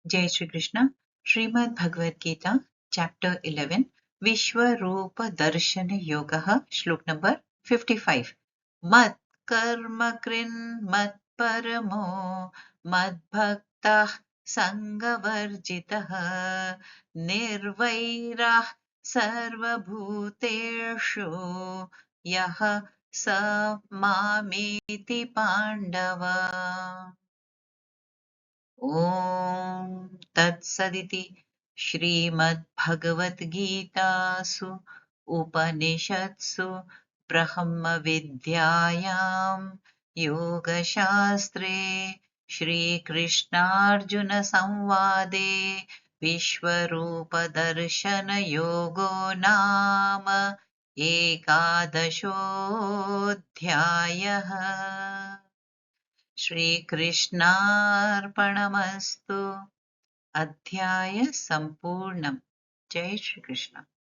जय श्री कृष्ण। श्रीमद् भगवद गीता चैप्टर 11 विश्वरूप दर्शन योगः श्लोक नंबर 55। मत् कर्म कृन् मत् परमो मद्भक्तः संगवर्जितः निर्वैरः सर्वभूतेषु यः स मामेति पाण्डव। ॐ तत्सदिति श्रीमद्भगवद्गीतासु उपनिषत्सु ब्रह्मविद्यायां योगशास्त्रे श्रीकृष्णार्जुनसंवादे विश्वरूपदर्शनयोगो नाम एकादशोऽध्यायः। श्रीकृष्णार्पणमस्तु। अध्याय सम्पूर्णम्। जय श्री कृष्ण।